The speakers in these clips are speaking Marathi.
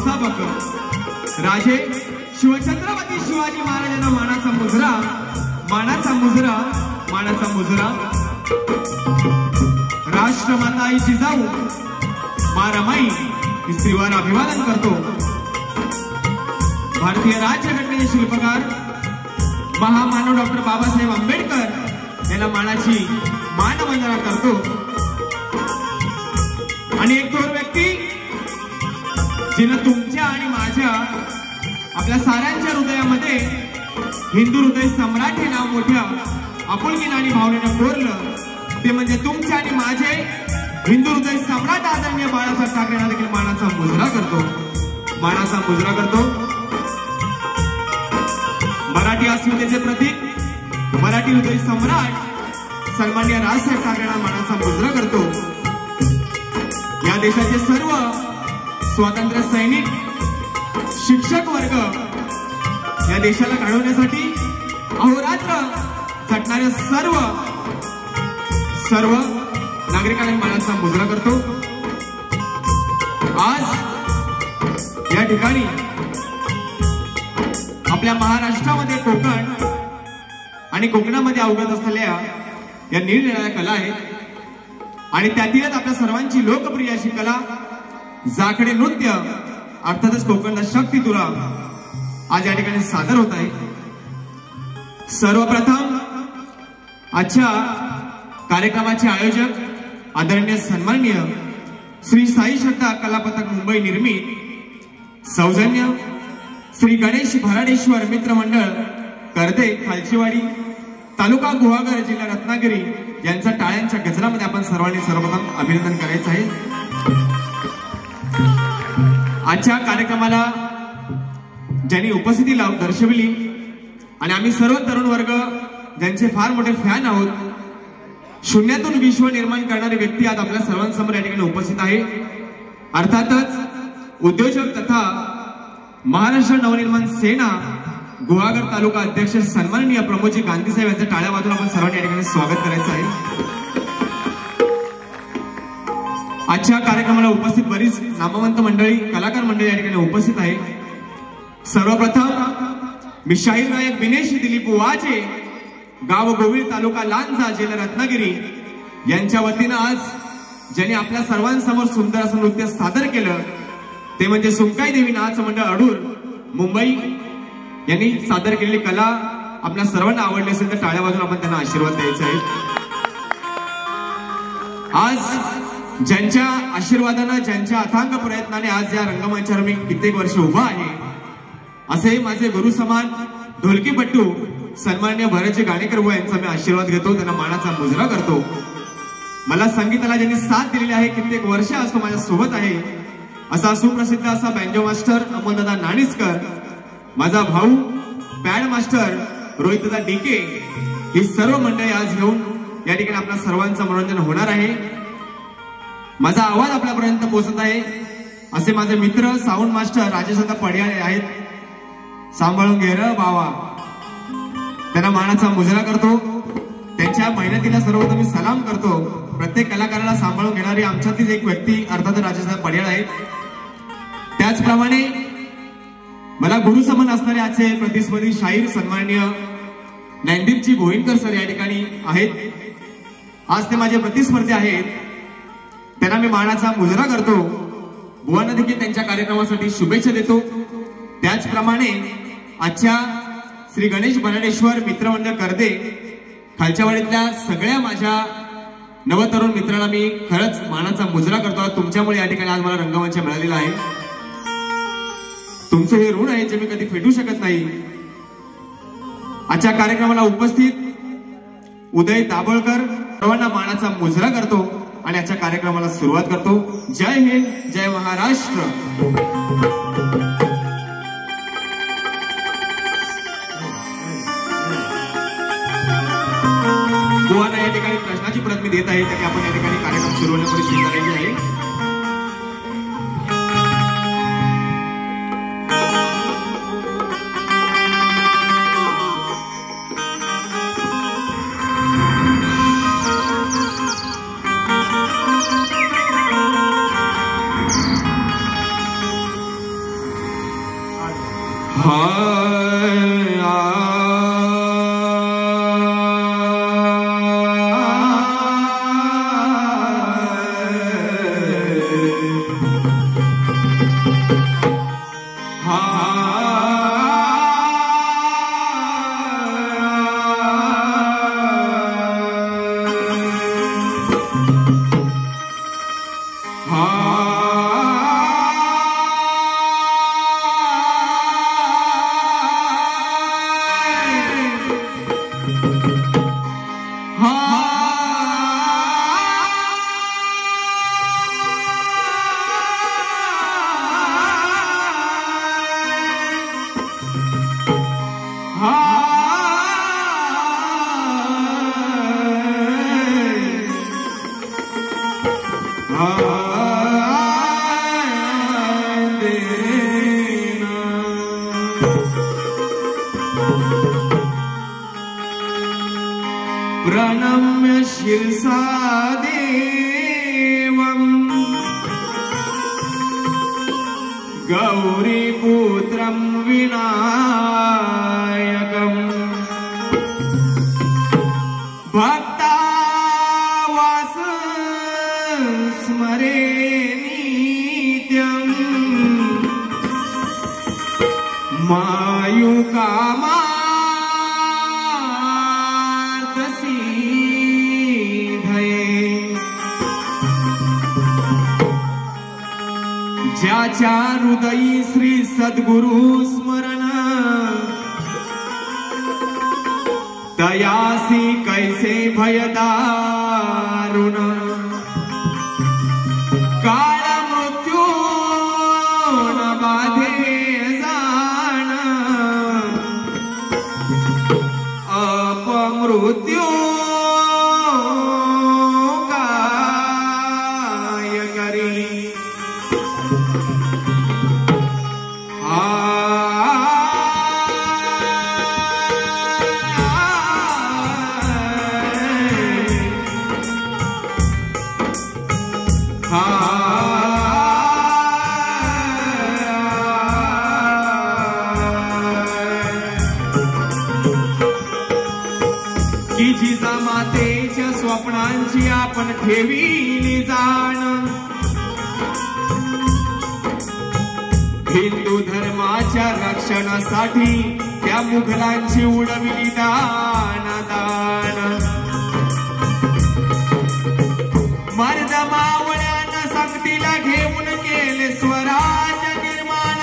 संस्थापक राजे शिवछत्रपती शिवाजी महाराजांना मानाचा मुजरा, मानाचा मुजरा, मानाचा मुजरा। राष्ट्रमाता आई जिजाऊ मा रमाई स्त्रीवर अभिवादन करतो। भारतीय राज्यघटनेचे शिल्पकार महामानव डॉक्टर बाबासाहेब आंबेडकर यांना मानाची मानवंदना करतो। आणि एक थोर व्यक्ती जिने तुमच्या आणि माझ्या आपल्या साऱ्यांच्या हृदयामध्ये हिंदू हृदय सम्राट हे नाव मोठ्या आपुलकीने आणि भावनेने कोरलं, ते म्हणजे तुमचे आणि माझे हिंदू हृदय सम्राट आदरणीय बाळासाहेब ठाकरेंना देखील मानाचा मुजरा करतो, मानाचा मुजरा करतो। मराठी अस्मितेचे प्रतीक मराठी हृदय सम्राट सन्माननीय राजसाहेब ठाकरेंना मानाचा मुजरा करतो। या देशाचे सर्व स्वातंत्र्य सैनिक, शिक्षक वर्ग या देशाला घडवण्यासाठी अहोरात्र झटणाऱ्या सर्व नागरिकांना मानाचा मुजरा करतो। आज या ठिकाणी आपल्या महाराष्ट्रामध्ये कोकण आणि कोकणामध्ये अवगत असलेल्या या निरनिराळ्या कला आहेत आणि त्यातीलच आपल्या सर्वांची लोकप्रिय अशी कला जाखडे नृत्य अर्थातच कोकणचा शक्ती तुरा आज या ठिकाणी सादर होत आहे। सर्वप्रथम आजच्या कार्यक्रमाचे आयोजक आदरणीय सन्माननीय श्री साई श्रद्धा कला पथक मुंबई निर्मित सौजन्य श्री गणेश भराडेश्वर मित्र मंडळ कर्दे खालचीवाडी तालुका गुहागर जिल्हा रत्नागिरी यांचा टाळ्यांच्या गजरामध्ये आपण सर्वांनी सर्वप्रथम अभिनंदन करायचं आहे। आजच्या कार्यक्रमाला ज्यांनी उपस्थिती दर्शविली आणि आम्ही सर्व तरुण वर्ग ज्यांचे फार मोठे फॅन आहोत, शून्यातून विश्व निर्माण करणारी व्यक्ती आज आपल्या सर्वांसमोर या ठिकाणी उपस्थित आहे। अर्थातच उद्योजक तथा महाराष्ट्र नवनिर्माण सेना गुहागर तालुका अध्यक्ष सन्माननीय प्रमोदजी गांधी साहेब यांच्या टाळ्या वाजवून आपण सर्वांनी या ठिकाणी स्वागत करायचं आहे। आजच्या कार्यक्रमाला उपस्थित बरीच नामवंत मंडळी, कलाकार मंडळी या ठिकाणी उपस्थित आहे। सर्वप्रथम मी शाहीर नायक दिनेश दिलीप वाजे गाव गोविल तालुका लांजा जिल्हा रत्नागिरी यांच्या वतीनं आज ज्यांनी आपल्या सर्वांसमोर सुंदर असं नृत्य सादर केलं ते म्हणजे सुमकाई देवी नाच मंडळ अडूर मुंबई यांनी सादर केलेली कला आपल्या सर्वांना आवडली असेल तर टाळ्या वाजवून आपण त्यांना आशीर्वाद द्यायचा आहे। आज ज्यांच्या आशीर्वादानं, ज्यांच्या अथांग प्रयत्नाने आज या रंगमंचावर मी कित्येक वर्ष उभा आहे असे माझे गुरु समान ढोलकीपट्टू सन्माननीय भरतजी गाणेकर बुवा यांचा मी आशीर्वाद घेतो, त्यांना मानाचा मुजरा करतो। मला संगीताला ज्यांनी साथ दिलेली आहे, कित्येक वर्ष आज तो माझ्या सोबत आहे, असा सुप्रसिद्ध असा बँजो मास्टर अमोलदादा नाणीसकर, माझा भाऊ पॅड मास्टर रोहितदादा डीके, ही सर्व मंडळी आज घेऊन या ठिकाणी आपल्या सर्वांचं मनोरंजन होणार आहे। माझा आवाज आपल्यापर्यंत पोहोचत आहे असे माझे मित्र साऊंड मास्टर राजेशदादा पडियाळे आहेत, सांभाळून घे र बावा, त्यांना मानाचा मुजरा करतो। त्यांच्या मेहनतीला सर्वप्रथम मी सलाम करतो। प्रत्येक कलाकाराला सांभाळून घेणारी आमच्यातलीच एक व्यक्ती अर्थात राजेशदादा पडियाळे आहेत। त्याचप्रमाणे मला गुरु समान असणारे आजचे प्रतिस्पर्धी शाहीर सन्माननीय ज्ञानदीपजी भोईनकर सर या ठिकाणी आहेत। आज ते माझे प्रतिस्पर्धी आहेत, त्यांना मी मानाचा मुजरा करतो। बुवांना देखील त्यांच्या कार्यक्रमासाठी शुभेच्छा देतो। त्याचप्रमाणे आजच्या श्री गणेश भराडेश्वर मित्रमंडळ कर्दे खालच्यावाडीतल्या सगळ्या माझ्या नवतरुण मित्रांना मी खरंच मानाचा मुजरा करतो। तुमच्यामुळे या ठिकाणी आज मला रंगमंच मिळालेला आहे। तुमचं हे ऋण आहे जे मी कधी फेडू शकत नाही। आजच्या कार्यक्रमाला उपस्थित उदय दाभोळकर सर्वांना मानाचा मुजरा करतो आणि आजच्या कार्यक्रमाला सुरुवात करतो। जय हिंद, जय महाराष्ट्र। बुवांना या ठिकाणी प्रश्नाची प्रत मी देत आहे, त्याने आपण या ठिकाणी कार्यक्रम सुरू होण्यापूर्वी स्वीकारायची आहे। प्रणम्य शिरसा देवं गौरीपुत्रं विनायकं भक्तावास स्मरे नित्यं मायुकामा ज्याच्या हृदयी श्री सद्गुरु स्मरण तयासी कैसे भय दारुण काळ मृत्यू न बाधे जाण अपमृत्यू काय करी की जिजामातेच्या स्वप्नांची आपण ठेविली जाण हिंदू धर्माच्या रक्षणासाठी त्या मुघलांची उडविली दान मर्द मावळ्यानं संगतीला घेऊन केले स्वराज निर्माण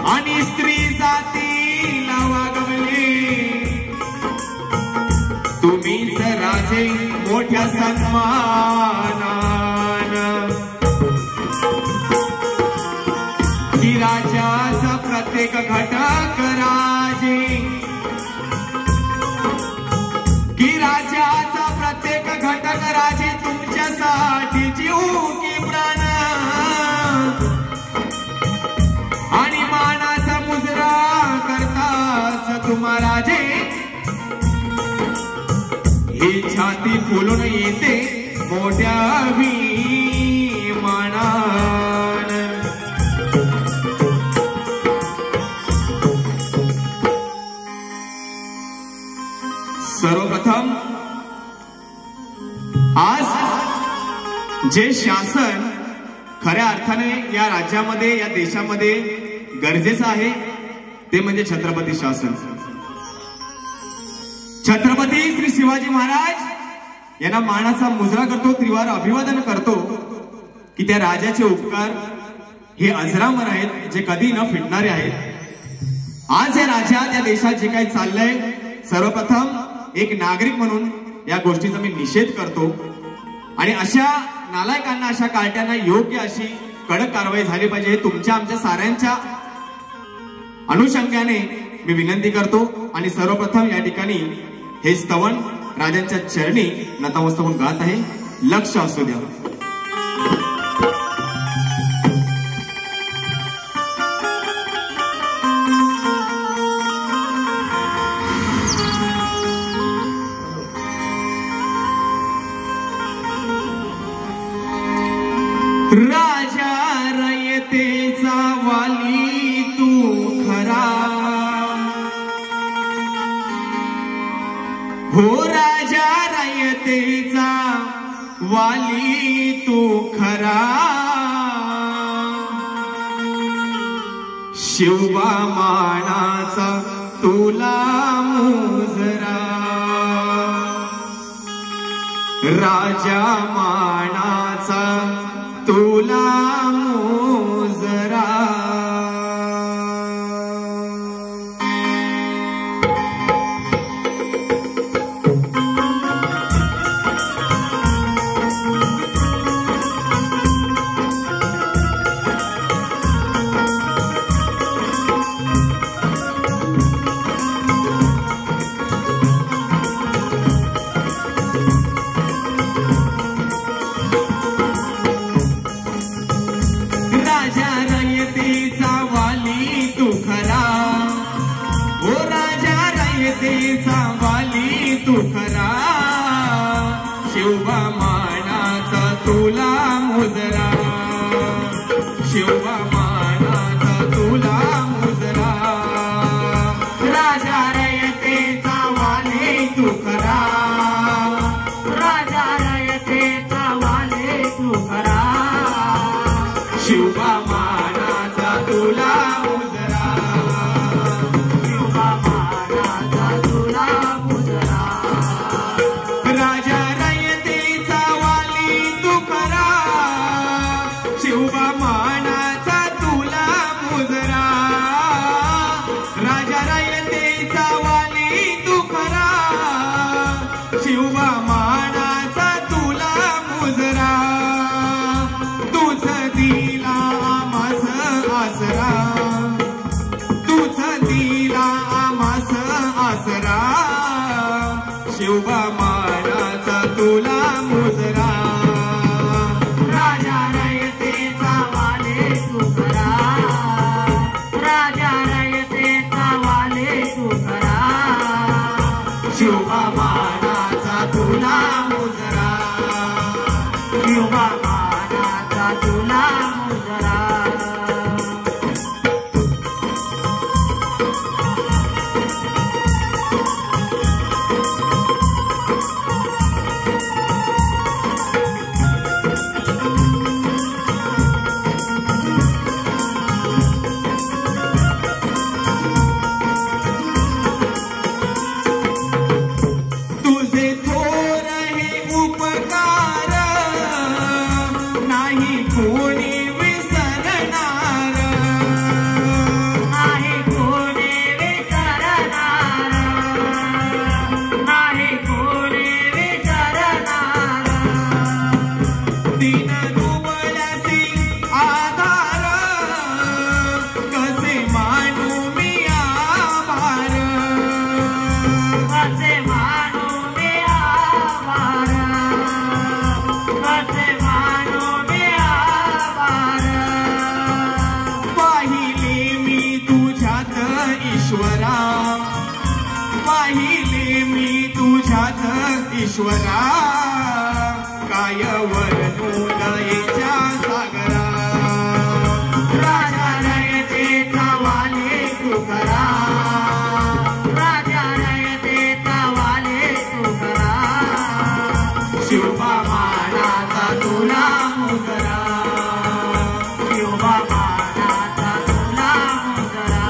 आणि स्त्री जातीला वागवले तुम्हीच राजे मोठ्या सन्मानानं की राजाचा प्रत्येक घटक राजे की राजाचा प्रत्येक घटक राजे तुमच्यासाठी जीव की प्राण आणि मानाचा मुजरा करताच तुम्हा राजे ही छाती फुलून येते मोठ्या अभिमानान सर्वप्रथम आज जे शासन खऱ्या अर्थाने या राज्यामध्ये या देशामध्ये गरजेचं आहे ते म्हणजे छत्रपती शासन छत्रपती श्री शिवाजी महाराज यांना मानाचा मुजरा करतो त्रिवार अभिवादन करतो की त्या राजाचे उपकार हे अजरामर आहेत जे कधी न फिटणारे आहेत आज हे राज्यात या देशात जे काही चाललंय सर्वप्रथम एक नागरिक म्हणून या गोष्टीचा मी निषेध करतो आणि अशा नालायकांना अशा कार्ट्यांना योग्य अशी कडक कारवाई झाली पाहिजे हे तुमच्या आमच्या साऱ्यांच्या अनुषंगाने मी विनंती करतो आणि सर्वप्रथम या ठिकाणी हे स्तवन राजांच्या चरणी नतमस्तक होऊन गात आहे लक्ष असू द्या राजा रयतेच शिवबा मानाचा तुला मुजरा, राजा मानाचा तुला मुजरा. राजा रयतेचा वाली तू खरा, ओ राजा रयतेचा वाली तू खरा. शिवबा मानाचा तुला मुजरा, शिवबा मानाचा तुला मुजरा. राजा रयतेचा वाली तू खरा, राजा रयतेचा वाली तू खरा. शिवबा मानाचा तुला मुजरा, शिवबा मानाचा तुला मुजरा. राजा रयतेचा वाली तू खरा, शिवबा मानाचा तुला मुजरा. राजा रयतेचा वाली तू खरा, शिवबा मानाचा तुला मुजरा. तुझ दिला आमास आसरा, तुझ दिला आमास आसरा. शिवबा मानाचा तुला मुजरा. राजा रयतेचा वाले तू खरा, राजा रयतेचा वाले तू खरा. शिवबा मानाचा तुला मुजरा, शिवबा मानाचा तुला मुजरा. तुझे थोर हे उपकार नाही कोणी विसरणार, नाही कोणी विसरणार, नाही कोणी विसरणार. दिन दुबळ्यासी आधार, कसे मानू मी आभार, कसे मानू मी आभार, कसे मानू मी आभार. पाहिले मी तुझ्यात ईश्वरा, पाहिले मी तुझ्यात ईश्वरा. काय वर्णू दयेच्या सागरा. राजा रयतेचा वाले तू खरा, राजा रयतेचा वाले तू खरा. शिवबा मानाचा तुला मुजरा, शिवबा मानाचा तुला मुजरा.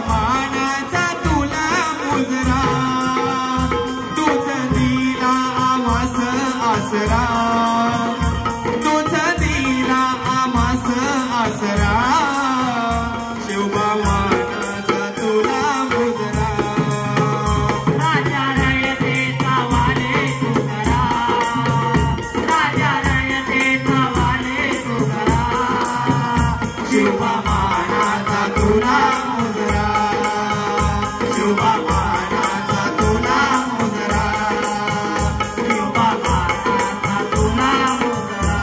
मानाचा तुला मुजरा, तुझ दिला आमास आसरा, तुझ दिला आमास आसरा, शिवबा मानाचा तुला मुजरा. राजा रयतेचा वाले तू करा, राजा रयतेचा वाले तू करा, शिवबा मानाचा तुला मुजरा, शिवबा मानाचा तुला मुजरा, शिवबा मानाचा तुला मुजरा.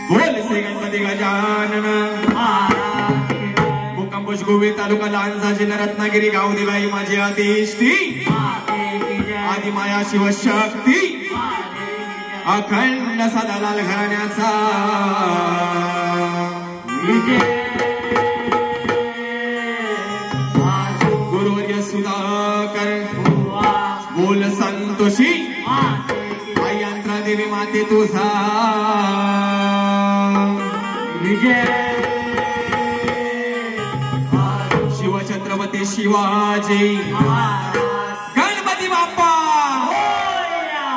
बोल श्री गणपती गजानन महाराज की जय. मुक्काम गोवे तालुका लांजा जिल्हा रत्नागिरी गाव दिवाई माझी आदिष्टी माते की जय. आदिमाया शिवशक्ती माते की जय. अखंड सदालाल घराण्याचा विजय. गुरुवर्य सुधाकर बुवा. बोल संतोषी माते की जय. आई अंतरा देवी माते तुझा विजय. शिवछत्रपती शिवाजी महाराज. गणपती बाप्पा. होया.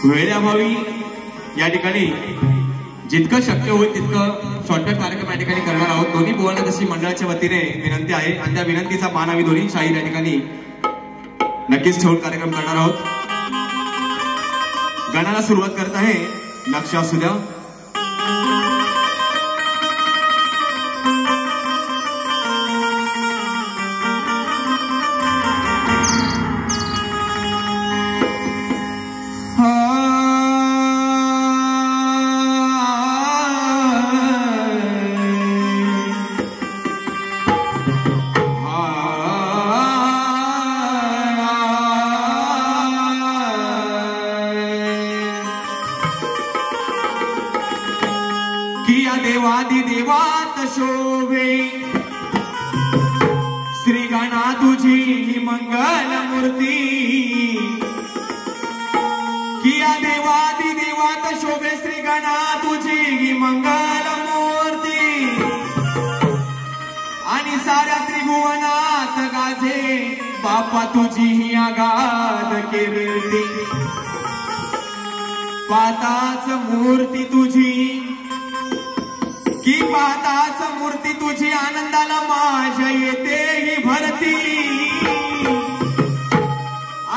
वेळेअभावी या ठिकाणी जितकं शक्य होईल तितकं शॉर्टकट कार्यक्रम या ठिकाणी करणार आहोत. दोन्ही बोलणं तशी मंडळाच्या वतीने विनंती आहे आणि त्या विनंतीचा मान आम्ही दोन्ही शाहीर या ठिकाणी नक्कीच ठेवून कार्यक्रम करणार आहोत. गाण्याला सुरुवात करत आहे. लक्ष असू द्या. किया देवादी देवात शोभे श्री गणा तुझी मंगल मूर्ती. किया देवादी देवात शोभे श्री गणा तुझी मंगल मूर्ती. आणि साऱ्या त्रिभुवनात गाजे बापा तुझी ही आगाध कीर्ती. पाताच मूर्ती तुझी की पाताच मूर्ती तुझी आनंदाला माझ्या येते ही भरती.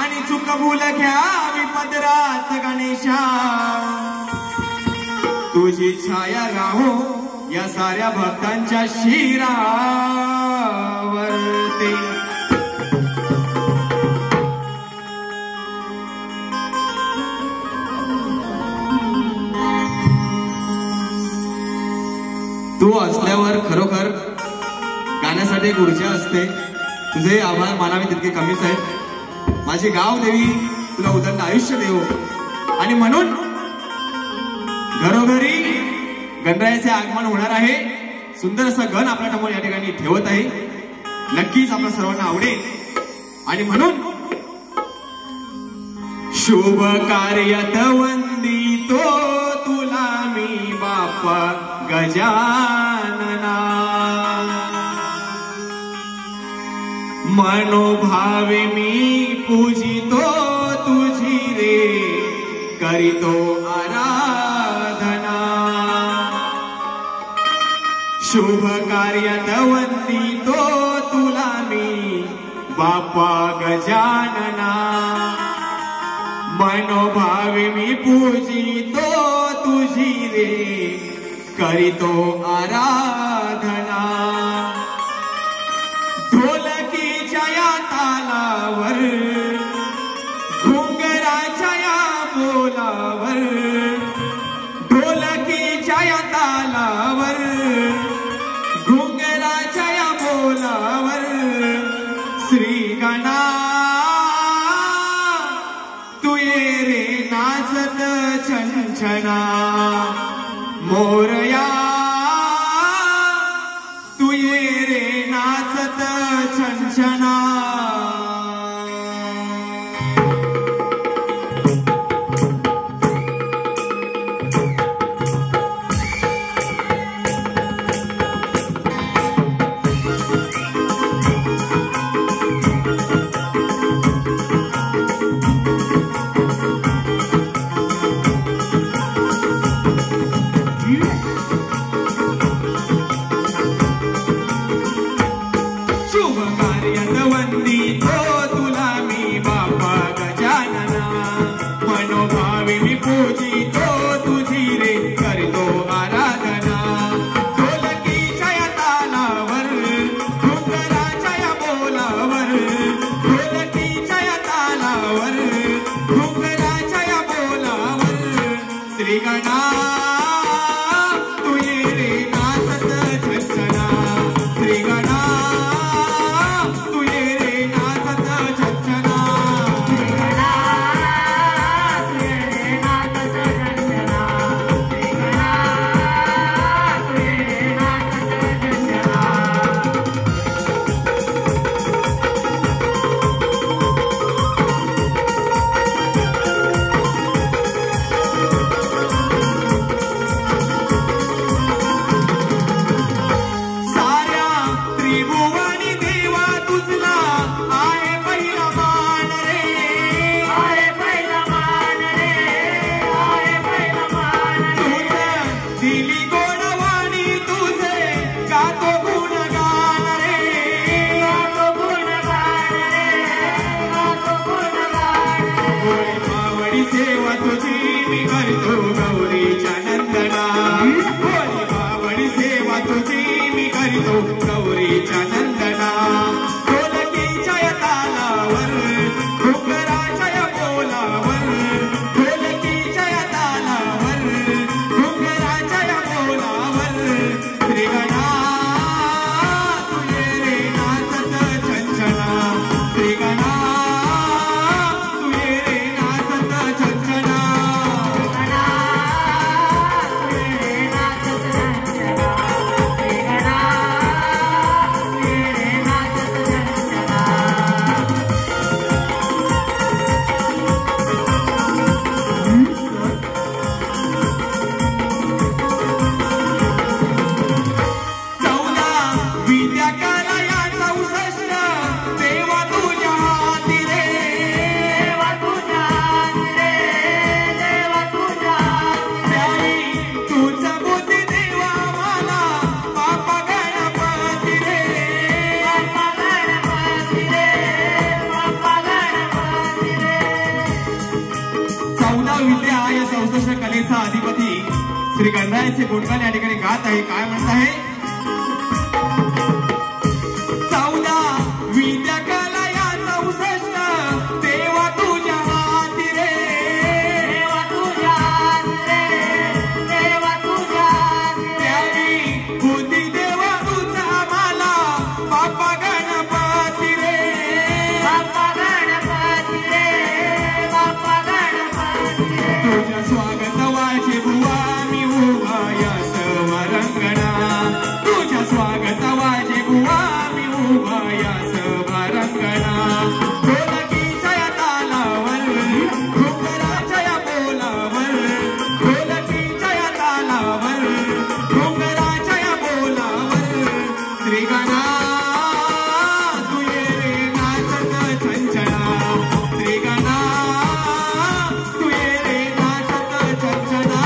आणि चुक भूल घ्यावी पदरात गणेशा तुझी छाया राहो या साऱ्या भक्तांच्या शिरावरती. तू असल्यावर खरोखर गाण्यासाठी एक ऊर्जा असते. तुझे आभार मानावे तितके कमीच आहेत. माझी गाव देवी तुला उदंड आयुष्य देव. आणि म्हणून घरोघरी गणरायाचे आगमन होणार आहे. सुंदर असा गण आपल्या समोर या ठिकाणी ठेवत आहे. नक्कीच आपल्या सर्वांना आवडेल. आणि म्हणून शुभ कार्यात वंदितो तुला मी बाप्पा गजानना. मनोभावे मी पूजितो तुझी रे करितो आराधना. शुभ कार्यात वंदितो तुला मी बाप्पा गजानना. मनोभावे मी पूजितो करीतो आराधना ढोलकीच्या या तालावर घुंगराच्या या बोलावर ढोलकीच्या या तालावर घुंगराच्या या बोलावर श्री गणा तू ये रे नाचत छनछना मोरया तू ये रे नाचत छनछना शुभ कार्यात वंदितो तुला मी बापा गजानना मनोभावे मी पूजितो तुझी रे करतो आराधना ढोलकीच्या या तालावर घुंगराच्या या बोलावर ढोलकीच्या या तालावर घुंगराच्या या बोलावर श्री गणा तू ये रे नाचत छनछना श्री गणा तू ये रे नाचत छनछना श्री गणा तू ये रे नाचत छनछना श्री गणा तू ये रे नाचत छनछना साऱ्या त्रिभुवनी देवा तुझला आहे पहिला मान रे आहे पहिला मान रे आहे पहिला मान तुझ दिली गोडवाणी तुझे गातो गुणगान रे गातो गुणगान रे गातो गुणगान होळी मावडी सेवा तुझी मी करतो गौरीच्या नंदना होळी मावडी सेवा तुझी मी करतो गौरीच्या नंदना ढोलकीच्या या तालावर घुंगराच्या या बोलावर ढोलकीच्या या तालावर घुंगराच्या या बोलावर श्री गणा तू ये रे नाचत छनछना श्री गणा तू ये रे नाचत छनछना गणा तू ये रे नाचत छनछना श्री गणा तू ये रे नाचत छनछना चौदा विद्या कला या 64 देवा तुझ्या हाती रे देवा तुझ्या हाती रे देवा तुझ्या हाती त्याई तुझ बुद्धी देवा मला बापा गणपती रे बाप्पा गणपती रे बाप्पा गणपती रे 14 विद्या या 64 कलेचा अधिपती श्री गणरायाचे गुणगान या ठिकाणी गात आहे काय म्हणत आहे 14 विद्या कला या 64 देवा तुझ्या हाती रे देवा तुझ्या हाती रे देवा तुझ्या हाती रे त्याई बुद्धी देवा तुझा मला बापा गणपती रे बाप्पा गणपती रे बाप्पा गणपती रे तुझ्या स्वागत वाचे बुवा मी उभा या सवरंगणा तुझ्या स्वागत वाचे बुवा मी उभा या सवरंगणा ढोलकीच्या या तालावर घुंगराच्या या बोलावर ढोलकीच्या या तालावर घुंगराच्या या बोलावर श्री गणा तू ये रे नाचत छनछना श्री गणा तू ये रे नाचत छनछना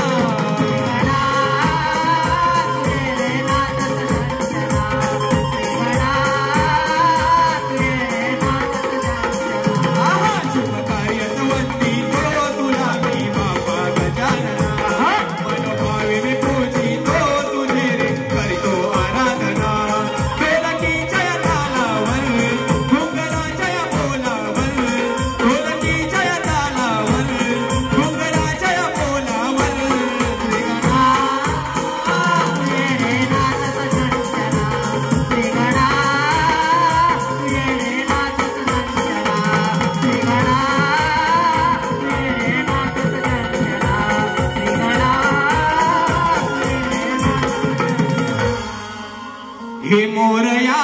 हे मोरया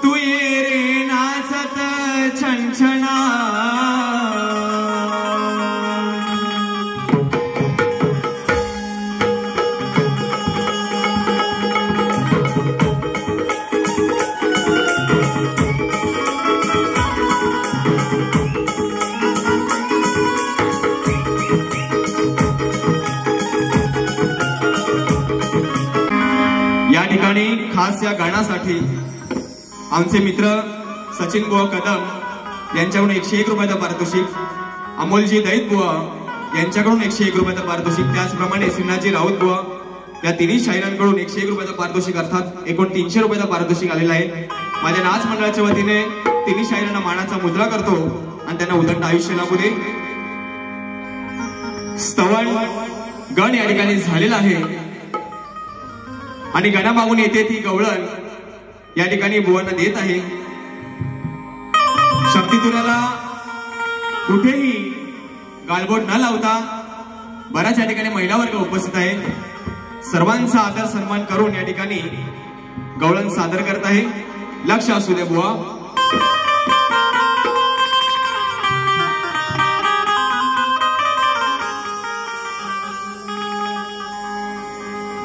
तू ये रे नाचत छणछणा या ठिकाणी खास या गाण्यासाठी आमचे मित्र सचिन बुवा कदम यांच्याकडून 101 रुपयाचं पारितोषिक, अमोलजी दैत बुवा यांच्याकडून 101 रुपयाचं पारितोषिक, त्याचप्रमाणे सिन्हाजी राऊत बुवा या तिन्ही शाहिरांकडून 101 रुपयाचं पारितोषिक अर्थात एकूण 300 रुपयाचं पारितोषिक आलेलं आहे. माझ्या नाच मंडळाच्या वतीने तिन्ही शाहिरांना मानाचा मुजरा करतो आणि त्यांना उदंड आयुष्य लाभू दे. स्तवन गण या ठिकाणी झालेला आहे आणि गणा मागून येते ती गवळण या ठिकाणी बुवांना देत आहे. शक्तितुऱ्याला कुठेही गालबोट न लावता बऱ्याच या ठिकाणी महिला वर्ग उपस्थित आहे. सर्वांचा आदर सन्मान करून या ठिकाणी गवळण सादर करत आहे. लक्ष असू दे बुवा.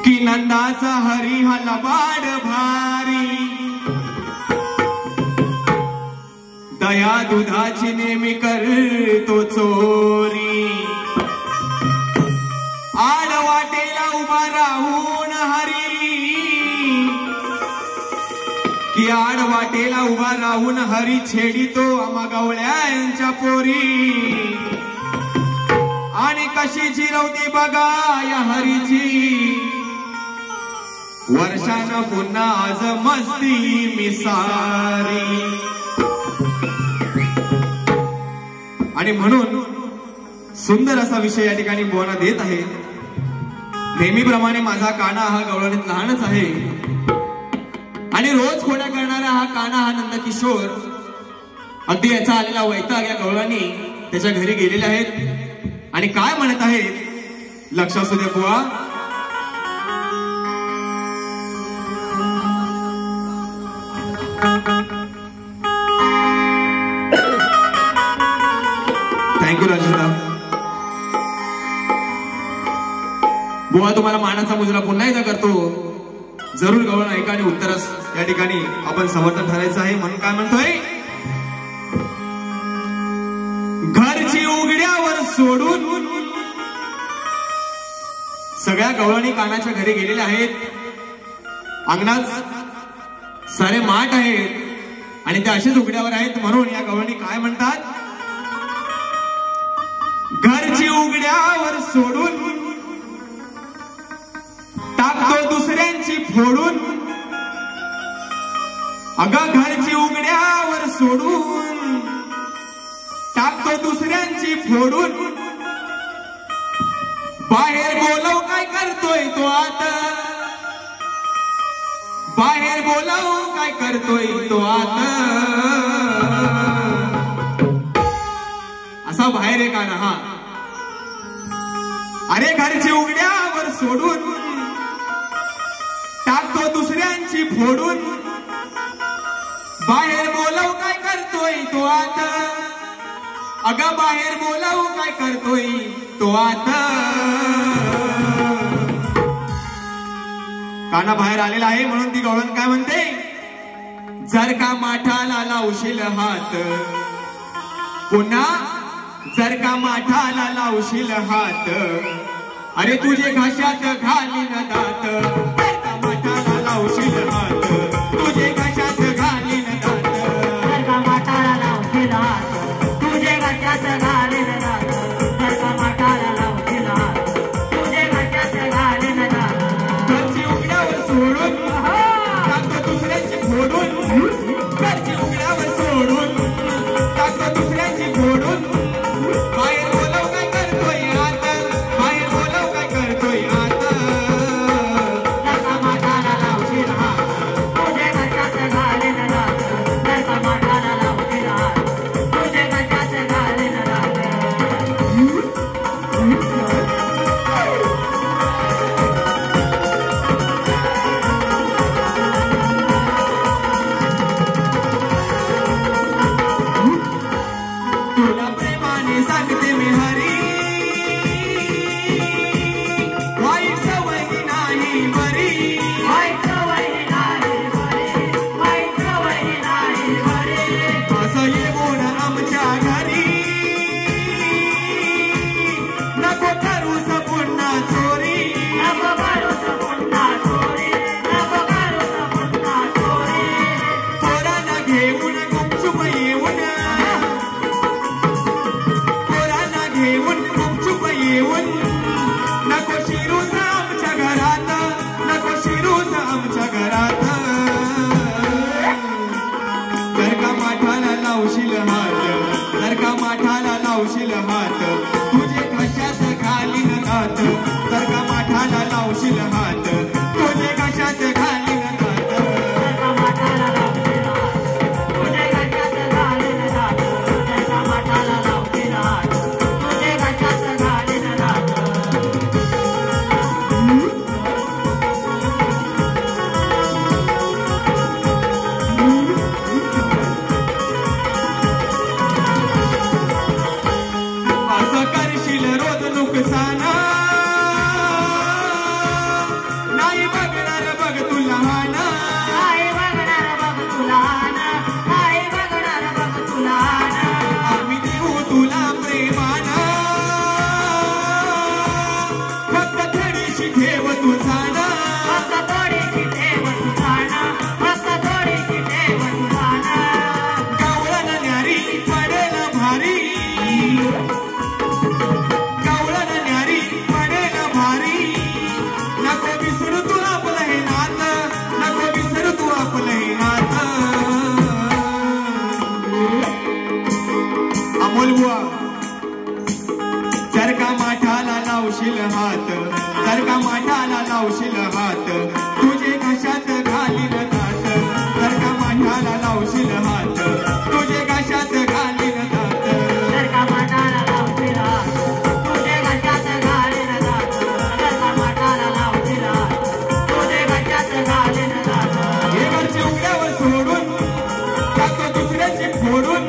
की नंदाचा हरी हा लबाड भारी, दया दुधाची नेहमी करतो चोरी, आड वाटेला उभा राहून हरी, की आड वाटेला उभा राहून हरी छेडितो आम्हा गवळ्यांच्या पोरी, आणि कशी जिरवती बघा या हरीची, वर्षानं पुन्हा आज मस्ती मिसारी. आणि म्हणून सुंदर असा विषय या ठिकाणी बुवांना देत आहे. नेहमीप्रमाणे माझा काना हा गवळणीत लहानच आहे आणि रोज खोड्या करणारा हा काना हा नंदकिशोर अगदी याचा आलेला वैताग या गवळणी त्याच्या घरी गेलेले आहेत आणि काय म्हणत आहेत लक्ष असू दे बुवा. थँक्यू राजेंद्र बुवा. तुम्हाला मानाचा मुजरा पुन्हा एकदा करतो. जरूर गवळण ऐका आणि उत्तरच या ठिकाणी आपण समर्थन ठरायचं आहे. म्हणून काय म्हणतोय, घरची उघड्यावर सोडून सगळ्या गवळणी कानाच्या घरी गेलेल्या आहेत. अंगणात सारे माठ आहेत आणि ते असेच उघड्यावर आहेत. म्हणून या गवळणी काय म्हणतात, घरची उघड्यावर सोडून टाकतो दुसऱ्यांची फोडून, अगं घरची उघड्यावर सोडून टाकतो दुसऱ्यांची फोडून, बाहेर बोलव काय करतोय तो आता, बाहेर बोलव काय करतोय तो आता, असा बाहेर आहे का ना हा. अरे घरची उघड्यावर सोडून टाकतो दुसऱ्यांची फोडून, बाहेर बोलव काय करतोय तो आता, अगं बाहेर बोलव काय करतोय तो आता. काना बाहेर आलेला आहे म्हणून ती गवळण काय म्हणते, जर का माठाला लावशील हात, पुन्हा जर का माठाला लावशील हात, अरे तुझे घशात घालीन दात, जर का माठाला लावशील हात, तुझे घशात घालीन दात, जर का माठाला लावशील हात, तुझे घशात घालीन दात, जर का माठाला लावशील हात, तुझे घशात घालीन दात. घरची उघड्यावर सोडून टाकतो दुसऱ्यांची फोडून, घरची उघड्यावर सोडून टाकतो दुसऱ्यांची फोडून, बाहेर बोलव काय करतोय आता, बाहेर बोलव काय करतोय आता. लावशील हात तुझे कशात घालीन दात जर का माठाला लावशील हात तुझे कशात घालीन दात जर का माठाला लावशील हात तुझे कशात घालीन दात जर का माठाला लावशील हात तुझे कशात घालीन दात असं करशील रोज नुकसान नाही बघणार बघ तू लहान नाही बघणार बघ तुला नाही बघणार बघ तुला आम्ही देऊ तुला प्रेमान फक्त थोडीशी ठेव तू जाण फक्त थोडीशी ठेव तू जाण फक्त थोडीशी ठेव तू जाण गावळण न्यारी पडेल भारी गावळण न्यारी पडेल भारी नको विसरू तू आपलं हे नात नको विसरू तू आपलं हे नात अमोल बुवा जर का माठाला लावशील हात जर का माठाला लावशील हात तुझे कशात घालीन दात जर का माठाला लावशील हात तुझे कशात घालीन दात जर का माठाला लावशील हात तुझे कशात घालीन दात जर का माठाला लावशील हात तुझे कशात घालीन दात हे घरचे उघड्यावर सोडून टाकतो दुसऱ्याची फोडून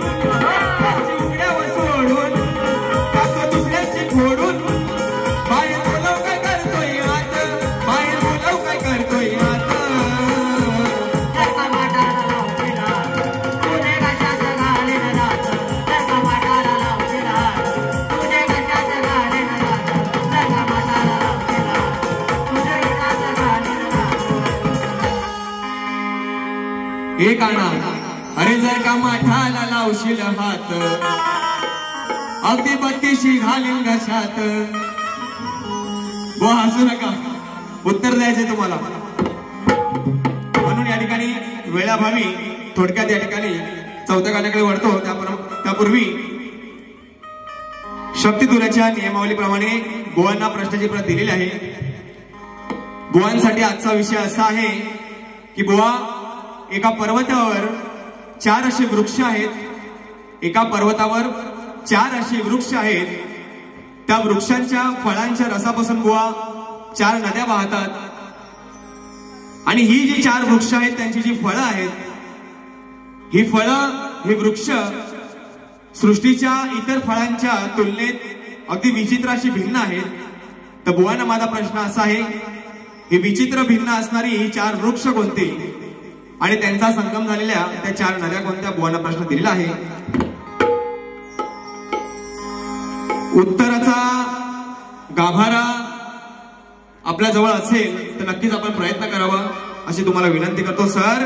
घरचे उघड्यावर सोडून टाकतो दुसऱ्याची फोडून बाहेर बोलव काय करतोय आत बाहेर बोलव काय करतोय आत जर का माठाला लावशील हात तुझे कशात घालीन दात जर का माठाला लावशील हात तुझे कशात घालीन दात जर का माठाला लावशील हात तुझे कशात घालीन दात हे गाणं अरे जर का माठाला लावशील हात अगदी बत्तीशी घालीन घशात वो हसू नका उत्तर द्यायचे तुम्हाला म्हणून या ठिकाणी वेळाभावी थोडक्यात या ठिकाणी चौथ्या गाण्याकडे वळतो त्यापूर्वी शक्तितुल्याच्या नियमावलीप्रमाणे गोवांना प्रश्नाची प्रत दिलेली आहे गोवांसाठी आजचा विषय असा आहे की गोवा एका पर्वतावर 4 असे वृक्ष आहेत एका पर्वतावर 4 असे वृक्ष आहेत त्या वृक्षांच्या फळांच्या रसापासून बुवा 4 नद्या वाहतात आणि ही जी 4 वृक्ष आहेत त्यांची जी फळं आहेत ही फळं हे वृक्ष सृष्टीच्या इतर फळांच्या तुलनेत अगदी विचित्र अशी भिन्न आहेत तर बुवांना माझा प्रश्न असा आहे हे विचित्र भिन्न असणारी ही 4 वृक्ष कोणते आणि त्यांचा संगम झालेल्या त्या 4 नद्या कोणत्या बुवांना प्रश्न दिलेला आहे उत्तराचा गाभारा आपल्या जवळ असेल तर नक्कीच आपण प्रयत्न करावा अशी तुम्हाला विनंती करतो सर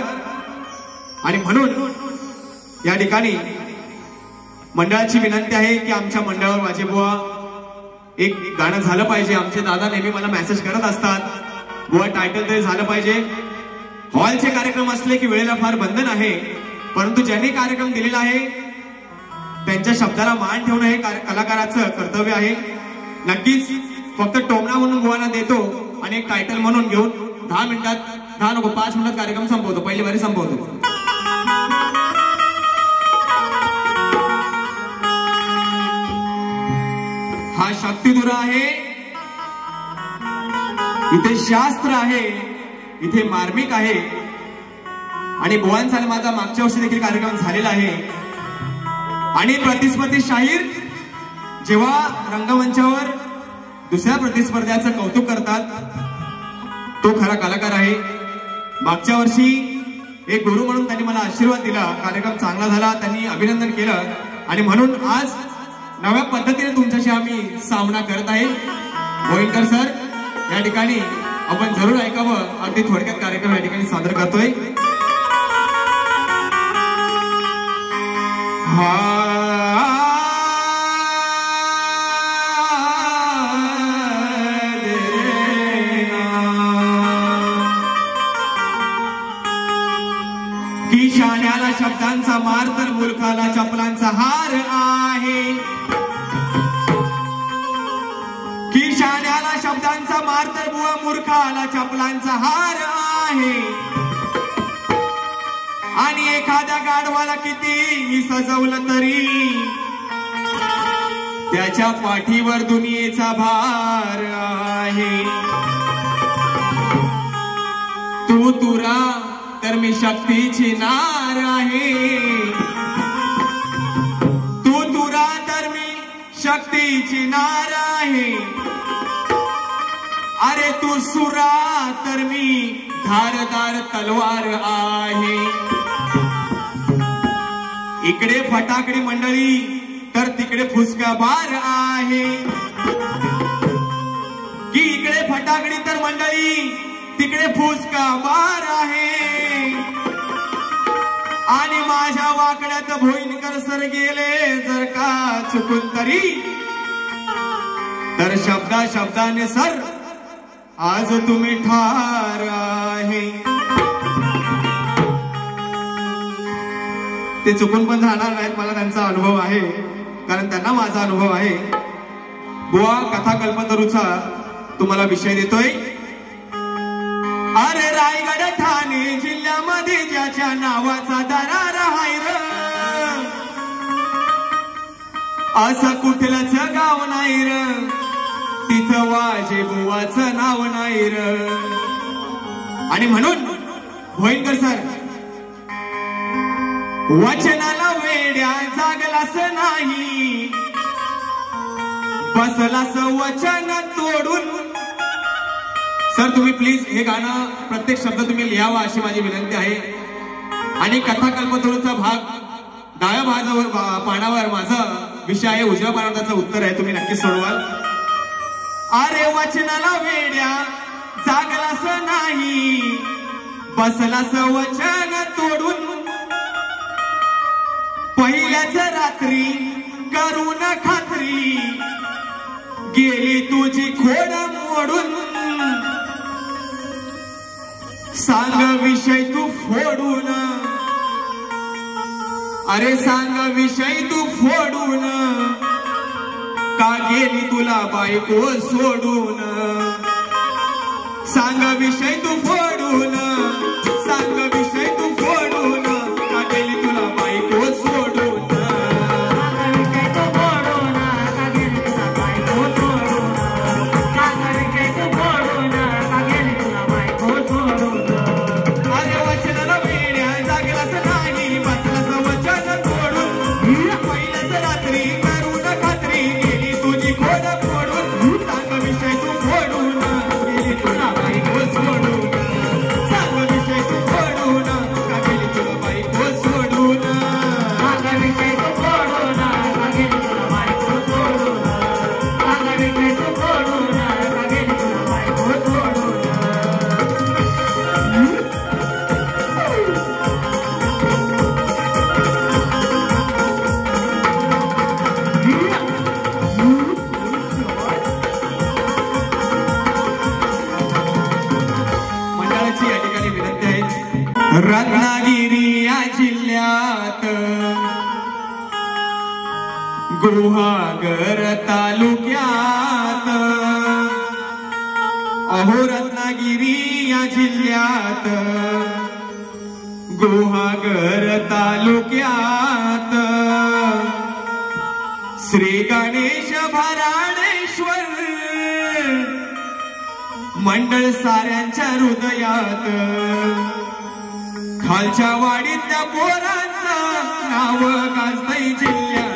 आणि म्हणून या ठिकाणी मंडळाची विनंती आहे की आमच्या मंडळावर माझे बुवा एक गाणं झालं पाहिजे आमचे दादा नेहमी मला मेसेज करत असतात बुवा टायटल तरी झालं पाहिजे हॉलचे कार्यक्रम असले की वेळेला फार बंधन आहे परंतु ज्यांनी कार्यक्रम दिलेला आहे त्यांच्या शब्दाला मान ठेवणं हे कलाकाराचं कर्तव्य आहे नक्कीच फक्त टोमणा म्हणून बुवांना देतो आणि एक टायटल म्हणून घेऊन 10 मिनिटात 5 मिनिटात कार्यक्रम संपवतो पहिली बारी संपवतो हा शक्तिधुरा आहे इथे शास्त्र आहे इथे मार्मिक आहे आणि बुवांचा माझा मागच्या वर्षी देखील कार्यक्रम झालेला आहे आणि प्रतिस्पर्धी शाहीर जेव्हा रंगमंचावर दुसऱ्या प्रतिस्पर्ध्याचं कौतुक करतात तो खरा कलाकार आहे मागच्या वर्षी एक गुरु म्हणून त्यांनी मला आशीर्वाद दिला कार्यक्रम चांगला झाला त्यांनी अभिनंदन केलं आणि म्हणून आज नव्या पद्धतीने तुमच्याशी आम्ही सामना करत आहे गोविंदकर सर या ठिकाणी आपण जरूर ऐकावं अगदी थोडक्यात कार्यक्रम या ठिकाणी सादर करतोय की शाण्याला शब्दांचा मार तर मुलखाला चपलांचा हार आहे शब्दांचा मार तर बुवा मूर्खाला चपलांचा हार आहे. आणि एखाद्या गाढवाला किती सजवलं तरी त्याच्या पाठीवर दुनियेचा भार आहे. तू तुरा तर मी शक्तीची नार आहे. तू तुरा तर मी शक्तीची नार आहे. अरे तू सुरा तर मी धारदार तलवार आहे. इकडे फटाकडी मंडळी तर तिकडे फुसका बार आहे. की इकडे फटाकडी तर मंडळी तिकडे फुसका बार आहे. आणि माझ्या वाकड्यात भोईनकर सर गेले जर का चुकून तरी तर शब्दा शब्दाने सर आज तुम्ही ठार आहे. ते चुकून पण राहणार नाहीत. मला त्यांचा अनुभव आहे कारण त्यांना माझा अनुभव आहे. बुवा कथा कल्पतरूचा तुम्हाला विषय देतोय. अरे रायगड ठाणे जिल्ह्यामध्ये ज्याच्या नावाचा दरार आहे र असं कुठलंच गाव नाही र तिथं वाजे बुवाचं नाव नाही र. आणि म्हणून भोईनकर सर वचनाला वेड्या जागलास नाही बसलास वचन तोडून. सर तुम्ही प्लीज हे गाणं प्रत्येक शब्द तुम्ही लिहावा अशी माझी विनंती आहे. आणि कथा कल्पतरूचा भाग डाव्या बाजूवर पानावर माझा विषय आहे. उजव्या पानावर त्याचं उत्तर आहे. तुम्ही नक्की सोडवाल. अरे वचनाला वेड्या जागलास नाही बसलास वचन तोडून. पहिल्याच रात्री करून खात्री गेली तुझी खोड मोडून. सांग विषय तू फोडून. अरे सांग विषय तू फोडून का गेली तुला बायको सोडून. सांग विषय तू फोडून. सांग विषय तू फोडून का गेली तुला बायको सोडून. रत्नागिरी या जिल्ह्यात गुहागर तालुक्यात. अहो रत्नागिरी या जिल्ह्यात गुहागर तालुक्यात श्री गणेश भराडेश्वर मंडळ साऱ्यांच्या हृदयात. खालच्या वाडीतल्या पोरांचं नाव गाजतंय जिल्ह्यात.